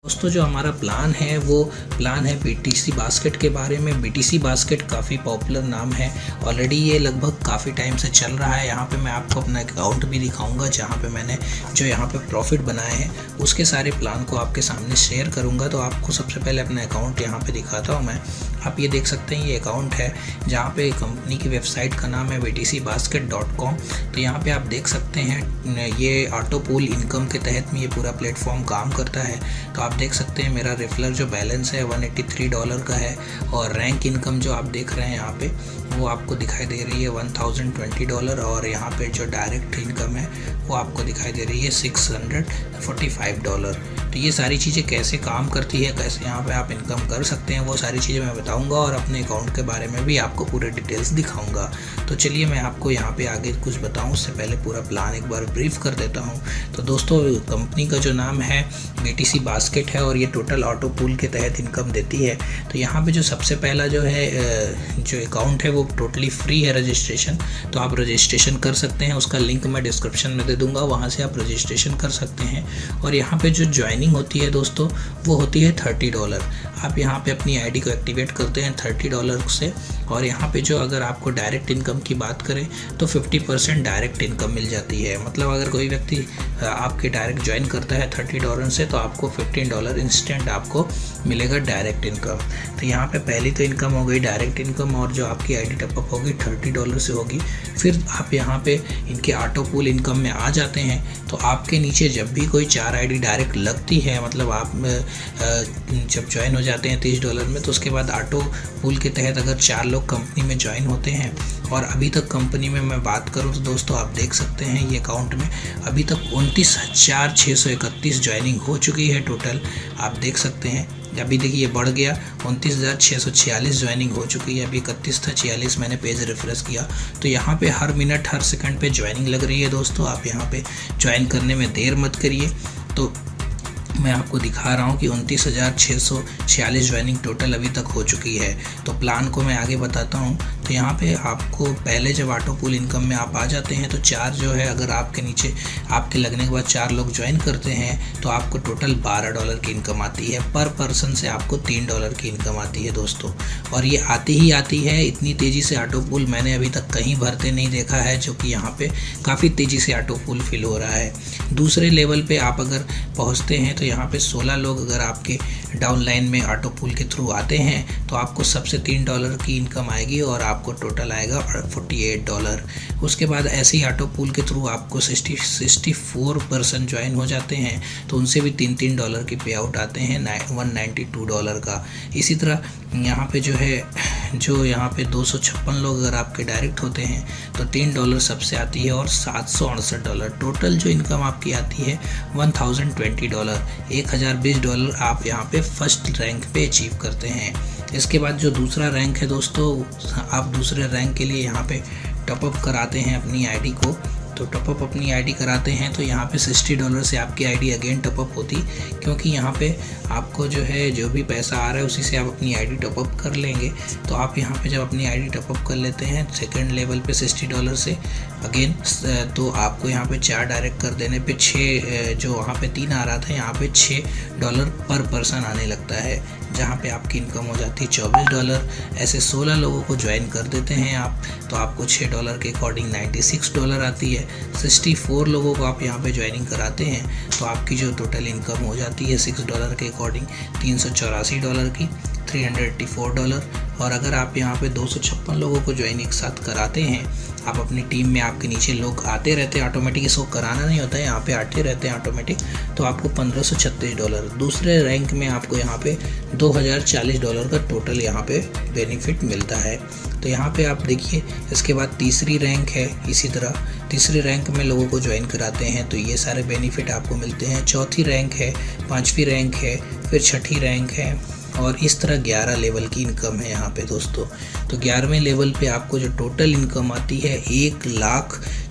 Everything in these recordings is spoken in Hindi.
दोस्तों जो हमारा प्लान है वो प्लान है बीटीसी बास्केट के बारे में। बीटीसी बास्केट काफ़ी पॉपुलर नाम है, ऑलरेडी ये लगभग काफ़ी टाइम से चल रहा है। यहाँ पे मैं आपको अपना अकाउंट भी दिखाऊंगा जहाँ पे मैंने जो यहाँ पे प्रॉफिट बनाए हैं उसके सारे प्लान को आपके सामने शेयर करूँगा। तो आपको सबसे पहले अपना अकाउंट यहाँ पे दिखाता हूँ मैं। आप ये देख सकते हैं ये अकाउंट है जहाँ पे कंपनी की वेबसाइट का नाम है btcbasket.com। तो यहाँ पे आप देख सकते हैं ये ऑटो पूल इनकम के तहत में ये पूरा प्लेटफॉर्म काम करता है। तो आप देख सकते हैं मेरा रेफरल जो बैलेंस है $183 का है और रैंक इनकम जो आप देख रहे हैं यहाँ पे वो आपको दिखाई दे रही है $1020 और यहाँ पे जो डायरेक्ट इनकम है वो आपको दिखाई दे रही है $645। तो ये सारी चीज़ें कैसे काम करती है, कैसे यहाँ पे आप इनकम कर सकते हैं, वो सारी चीज़ें मैं बताऊंगा और अपने अकाउंट के बारे में भी आपको पूरे डिटेल्स दिखाऊंगा। तो चलिए मैं आपको यहाँ पे आगे कुछ बताऊँ उससे पहले पूरा प्लान एक बार ब्रीफ कर देता हूँ। तो दोस्तों कंपनी का जो नाम है बीटीसी बास्केट है और ये टोटल ऑटो पूल के तहत इनकम देती है। तो यहाँ पे जो सबसे पहला जो है जो अकाउंट है वो टोटली फ्री है रजिस्ट्रेशन। तो आप रजिस्ट्रेशन कर सकते हैं, उसका लिंक मैं डिस्क्रिप्शन में दे दूँगा, वहाँ से आप रजिस्ट्रेशन कर सकते हैं। और यहाँ पे जो ज्वाइनिंग होती है दोस्तों वो होती है $30। आप यहाँ पे अपनी आईडी को एक्टिवेट करते हैं $30 से। और यहाँ पे जो अगर आपको डायरेक्ट इनकम की बात करें तो 50% डायरेक्ट इनकम मिल जाती है। मतलब अगर कोई व्यक्ति आपके डायरेक्ट ज्वाइन करता है $30 से तो आपको $15 इंस्टेंट आपको मिलेगा डायरेक्ट इनकम। तो यहाँ पे पहली तो इनकम हो गई डायरेक्ट इनकम और जो आपकी आईडी टॉपअप होगी $30 से होगी। फिर आप यहाँ पे इनके ऑटो पूल इनकम में आ जाते हैं तो आपके नीचे जब भी कोई 4 आईडी डायरेक्ट लगती है, मतलब आप जब ज्वाइन हो जाते हैं $30 में, तो उसके बाद ऑटो पूल के तहत अगर 4 लोग कंपनी में ज्वाइन होते हैं और अभी तक कंपनी में मैं बात करूं तो दोस्तों आप देख सकते हैं ये अकाउंट में अभी तक 29,631 ज्वाइनिंग हो चुकी है टोटल। आप देख सकते हैं अभी देखिए बढ़ गया 29,646 ज्वाइनिंग हो चुकी है। अभी 31 था, 46 मैंने पेज रिफ्रेश किया। तो यहाँ पे हर मिनट हर सेकंड पे ज्वाइनिंग लग रही है दोस्तों। आप यहाँ पे ज्वाइन करने में देर मत करिए। तो मैं आपको दिखा रहा हूँ कि 29,646 ज्वाइनिंग टोटल अभी तक हो चुकी है। तो प्लान को मैं आगे बताता हूँ। तो यहाँ पे आपको पहले जब ऑटो पूल इनकम में आप आ जाते हैं तो 4 जो है अगर आपके नीचे आपके लगने के बाद 4 लोग ज्वाइन करते हैं तो आपको टोटल $12 की इनकम आती है। पर पर्सन से आपको $3 की इनकम आती है दोस्तों। और ये आती ही आती है, इतनी तेज़ी से ऑटो पूल मैंने अभी तक कहीं भरते नहीं देखा है, जो कि यहाँ पे काफ़ी तेज़ी से ऑटो पूल फिल हो रहा है। दूसरे लेवल पे आप अगर पहुँचते हैं तो यहाँ पे 16 लोग अगर आपके डाउनलाइन में ऑटो पूल के थ्रू आते हैं तो आपको सबसे $3 की इनकम आएगी और आपको टोटल आएगा $48। उसके बाद ऐसे ही ऑटो पूल के थ्रू आपको 64% ज्वाइन हो जाते हैं तो उनसे भी $3 की पे आउट आते हैं $192 का। इसी तरह यहाँ पे जो है जो यहाँ पे 256 लोग अगर आपके डायरेक्ट होते हैं तो $3 सबसे आती है और $768 टोटल जो इनकम आपकी आती है $1020। $1020 आप यहाँ पे फर्स्ट रैंक पे अचीव करते हैं। इसके बाद जो दूसरा रैंक है दोस्तों, आप दूसरे रैंक के लिए यहाँ पे टॉपअप कराते हैं अपनी आईडी को। तो टॉपअप अपनी आईडी कराते हैं तो यहाँ पे $60 से आपकी आईडी अगेन टॉपअप होती, क्योंकि यहाँ पे आपको जो है जो भी पैसा आ रहा है उसी से आप अपनी आईडी टॉपअप कर लेंगे। तो आप यहाँ पे जब अपनी आईडी टॉपअप कर लेते हैं सेकंड लेवल पे $60 से अगेन, तो आपको यहाँ पे 4 डायरेक्ट कर देने पे 6 जो वहाँ पे 3 आ रहा था यहाँ पे $6 पर पर्सन आने लगता है, जहाँ पे आपकी इनकम हो जाती है $24। ऐसे 16 लोगों को ज्वाइन कर देते हैं आप तो आपको $6 के अकॉर्डिंग $96 आती है। 64 लोगों को आप यहाँ पे ज्वाइनिंग कराते हैं तो आपकी जो टोटल इनकम हो जाती है $6 के अकॉर्डिंग $384 की, $384। और अगर आप यहाँ पे 256 लोगों को ज्वाइन एक साथ कराते हैं, आप अपनी टीम में आपके नीचे लोग आते रहते हैं ऑटोमेटिक, इसको कराना नहीं होता है, यहाँ पे आते रहते हैं ऑटोमेटिक, तो आपको $1536। दूसरे रैंक में आपको यहाँ पे $2040 का टोटल यहाँ पे बेनिफिट मिलता है। तो यहाँ पे आप देखिए इसके बाद तीसरी रैंक है। इसी तरह तीसरी रैंक में लोगों को ज्वाइन कराते हैं तो ये सारे बेनिफिट आपको मिलते हैं। चौथी रैंक है, 5वीं रैंक है, फिर 6ठी रैंक है और इस तरह 11 लेवल की इनकम है यहाँ पे दोस्तों। तो 11वें लेवल पे आपको जो टोटल इनकम आती है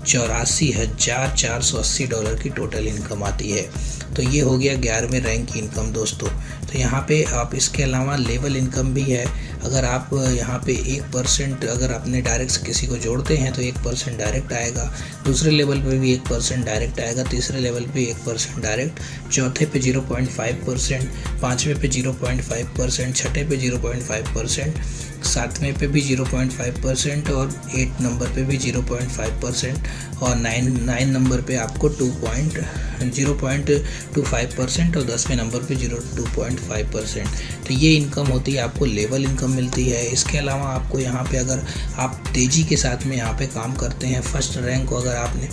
$84,480 की टोटल इनकम आती है। तो ये हो गया 11वें रैंक की इनकम दोस्तों। तो यहाँ पे आप इसके अलावा लेवल इनकम भी है। अगर आप यहाँ पे 1% अगर अपने डायरेक्ट से किसी को जोड़ते हैं तो 1% डायरेक्ट आएगा, दूसरे लेवल पे भी 1% डायरेक्ट आएगा, तीसरे लेवल पे 1% डायरेक्ट, चौथे पे 0.5%, पाँचवें पे 0.5%, छठे पे 0.5%, सातवें पे भी 0.5% और 8 नंबर पे भी 0.5% और 9 नंबर पे आपको 0.25% और 10वें नंबर पे 2.5%। तो ये इनकम होती है, आपको लेवल इनकम मिलती है। इसके अलावा आपको यहाँ पे अगर आप तेज़ी के साथ में यहाँ पे काम करते हैं, फर्स्ट रैंक को अगर आपने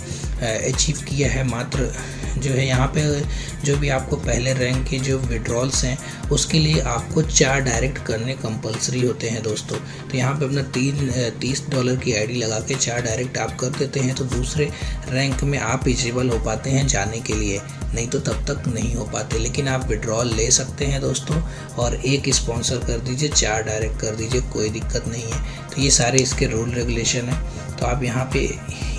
अचीव किया है, मात्र जो है यहाँ पे जो भी आपको पहले रैंक के जो विड्रॉल्स हैं उसके लिए आपको 4 डायरेक्ट करने कंपलसरी होते हैं दोस्तों। तो यहाँ पे अपना $30 की आईडी लगा के 4 डायरेक्ट आप कर देते हैं तो दूसरे रैंक में आप एलिजिबल हो पाते हैं जाने के लिए, नहीं तो तब तक नहीं हो पाते। लेकिन आप विड्रॉल ले सकते हैं दोस्तों, और एक स्पॉन्सर कर दीजिए, 4 डायरेक्ट कर दीजिए, कोई दिक्कत नहीं है। तो ये सारे इसके रूल रेगुलेशन है। तो आप यहाँ पे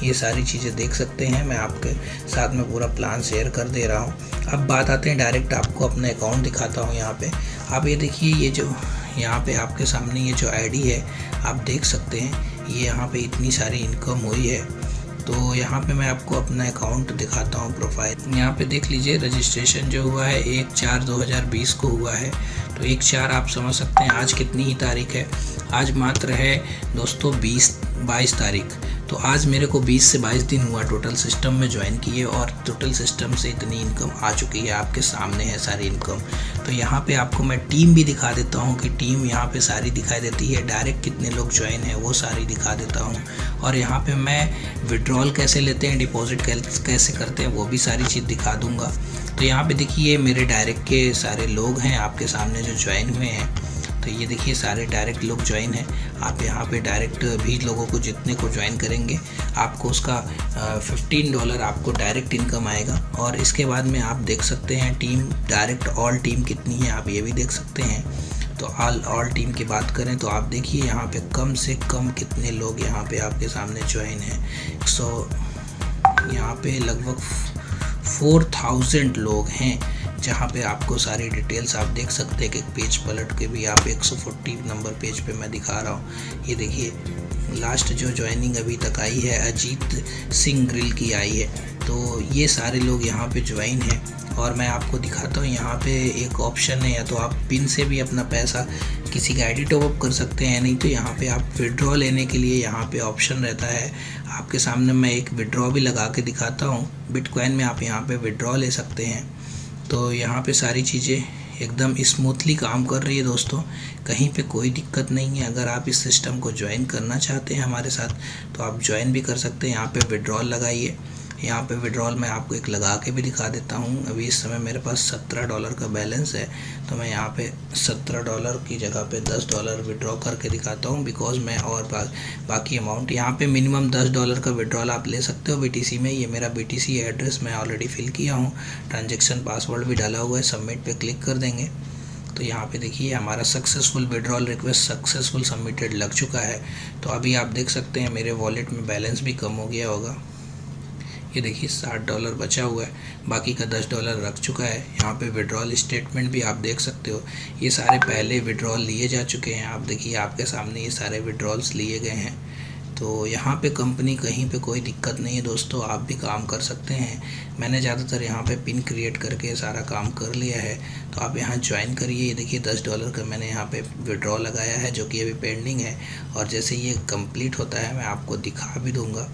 ये सारी चीज़ें देख सकते हैं, मैं आपके साथ में पूरा प्लान शेयर कर दे रहा हूँ। अब बात आते हैं डायरेक्ट आपको अपना अकाउंट दिखाता हूँ। यहाँ पे आप ये देखिए, ये जो यहाँ पे आपके सामने ये जो आईडी है आप देख सकते हैं, ये यहाँ पे इतनी सारी इनकम हुई है। तो यहाँ पे मैं आपको अपना अकाउंट दिखाता हूँ, प्रोफाइल यहाँ पे देख लीजिए। रजिस्ट्रेशन जो हुआ है 1/4/2020 को हुआ है। तो 1/4 आप समझ सकते हैं आज कितनी ही तारीख है, आज मात्र है दोस्तों 22 तारीख। तो आज मेरे को 20 से 22 दिन हुआ टोटल सिस्टम में ज्वाइन किए, और टोटल सिस्टम से इतनी इनकम आ चुकी है, आपके सामने है सारी इनकम। तो यहाँ पे आपको मैं टीम भी दिखा देता हूँ कि टीम यहाँ पे सारी दिखाई देती है, डायरेक्ट कितने लोग ज्वाइन है वो सारी दिखा देता हूँ। और यहाँ पे मैं विड्रॉल कैसे लेते हैं, डिपॉजिट कैसे करते हैं वो भी सारी चीज़ दिखा दूँगा। तो यहाँ पे देखिए मेरे डायरेक्ट के सारे लोग हैं आपके सामने जो ज्वाइन हुए हैं। तो ये देखिए सारे डायरेक्ट लोग ज्वाइन हैं। आप यहाँ पे डायरेक्ट भी लोगों को जितने को ज्वाइन करेंगे आपको उसका $15 आपको डायरेक्ट इनकम आएगा। और इसके बाद में आप देख सकते हैं टीम डायरेक्ट ऑल टीम कितनी है, आप ये भी देख सकते हैं। तो ऑल टीम की बात करें तो आप देखिए यहाँ पे कम से कम कितने लोग यहाँ पे आपके सामने ज्वाइन हैं। यहाँ पे लगभग 4000 लोग हैं, जहाँ पे आपको सारी डिटेल्स आप देख सकते हैं कि पेज पलट के भी आप 140 नंबर पेज पे मैं दिखा रहा हूँ। ये देखिए लास्ट जो ज्वाइनिंग अभी तक आई है अजीत सिंह ग्रिल की आई है। तो ये सारे लोग यहाँ पे ज्वाइन हैं। और मैं आपको दिखाता हूँ यहाँ पे एक ऑप्शन है, या तो आप पिन से भी अपना पैसा किसी का आईडी टॉप अप कर सकते हैं, नहीं तो यहाँ पे आप विड्रॉ लेने के लिए यहाँ पे ऑप्शन रहता है। आपके सामने मैं एक विड्रॉ भी लगा के दिखाता हूँ, बिटकॉइन में आप यहाँ पे विड्रॉ ले सकते हैं। तो यहाँ पे सारी चीज़ें एकदम स्मूथली काम कर रही है दोस्तों, कहीं पे कोई दिक्कत नहीं है। अगर आप इस सिस्टम को ज्वाइन करना चाहते हैं हमारे साथ तो आप ज्वाइन भी कर सकते हैं। यहाँ पे विड्रॉल लगाइए, यहाँ पे विड्रॉल मैं आपको एक लगा के भी दिखा देता हूँ। अभी इस समय मेरे पास $17 का बैलेंस है, तो मैं यहाँ पे $17 की जगह पे $10 विड्रॉ करके दिखाता हूँ, बिकॉज मैं और बाकी अमाउंट यहाँ पे मिनिमम $10 का विड्रॉल आप ले सकते हो BTC में। ये मेरा BTC एड्रेस मैं ऑलरेडी फिल किया हूँ, ट्रांजेक्शन पासवर्ड भी डाला हुआ है, सबमिट पे क्लिक कर देंगे। तो यहाँ पे देखिए हमारा successful withdrawal request successful submitted लग चुका है। तो अभी आप देख सकते हैं मेरे वॉलेट में बैलेंस भी कम हो गया होगा। ये देखिए $60 बचा हुआ है, बाकी का $10 रख चुका है। यहाँ पे विड्रॉल स्टेटमेंट भी आप देख सकते हो, ये सारे पहले विड्रॉल लिए जा चुके हैं। आप देखिए आपके सामने ये सारे विड्रॉल्स लिए गए हैं। तो यहाँ पे कंपनी कहीं पे कोई दिक्कत नहीं है दोस्तों, आप भी काम कर सकते हैं। मैंने ज़्यादातर यहाँ पे पिन क्रिएट करके सारा काम कर लिया है। तो आप यहाँ ज्वाइन करिए। ये देखिए $10 का मैंने यहाँ पे विड्रॉ लगाया है, जो कि अभी पेंडिंग है, और जैसे ये कंप्लीट होता है मैं आपको दिखा भी दूँगा।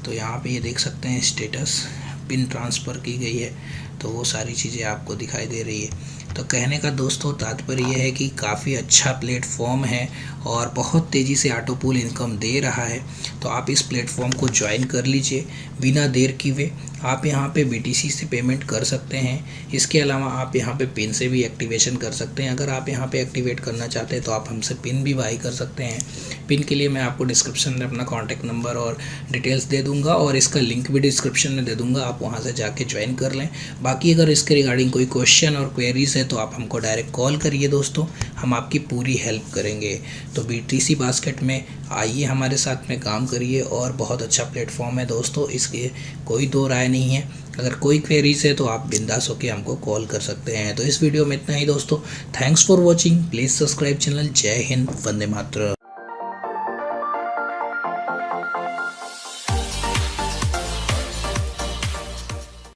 तो यहाँ पे ये देख सकते हैं स्टेटस पिन ट्रांसफ़र की गई है, तो वो सारी चीज़ें आपको दिखाई दे रही है। तो कहने का दोस्तों तात्पर्य यह है कि काफ़ी अच्छा प्लेटफॉर्म है और बहुत तेज़ी से ऑटो पूल इनकम दे रहा है। तो आप इस प्लेटफॉर्म को ज्वाइन कर लीजिए बिना देर किए। आप यहाँ पे BTC से पेमेंट कर सकते हैं। इसके अलावा आप यहाँ पे पिन से भी एक्टिवेशन कर सकते हैं। अगर आप यहाँ पे एक्टिवेट करना चाहते हैं तो आप हमसे पिन भी बाई कर सकते हैं। पिन के लिए मैं आपको डिस्क्रिप्शन में अपना कॉन्टैक्ट नंबर और डिटेल्स दे दूँगा, और इसका लिंक भी डिस्क्रिप्शन में दे दूँगा, आप वहाँ से जाके ज्वाइन कर लें। बाकी अगर इसके रिगार्डिंग कोई क्वेश्चन और क्वेरीज़ है तो आप हमको डायरेक्ट कॉल करिए दोस्तों, हम आपकी पूरी हेल्प करेंगे। तो BTC बास्केट में आइए, हमारे साथ में काम करिए और बहुत अच्छा प्लेटफॉर्म है दोस्तों, इसके कोई दो राय नहीं है। अगर कोई क्वेरीज है तो आप बिंदास होकर हमको कॉल कर सकते हैं। तो इस वीडियो में इतना ही दोस्तों, thanks for watching, please subscribe channel. जय हिंद, वंदे मातरम।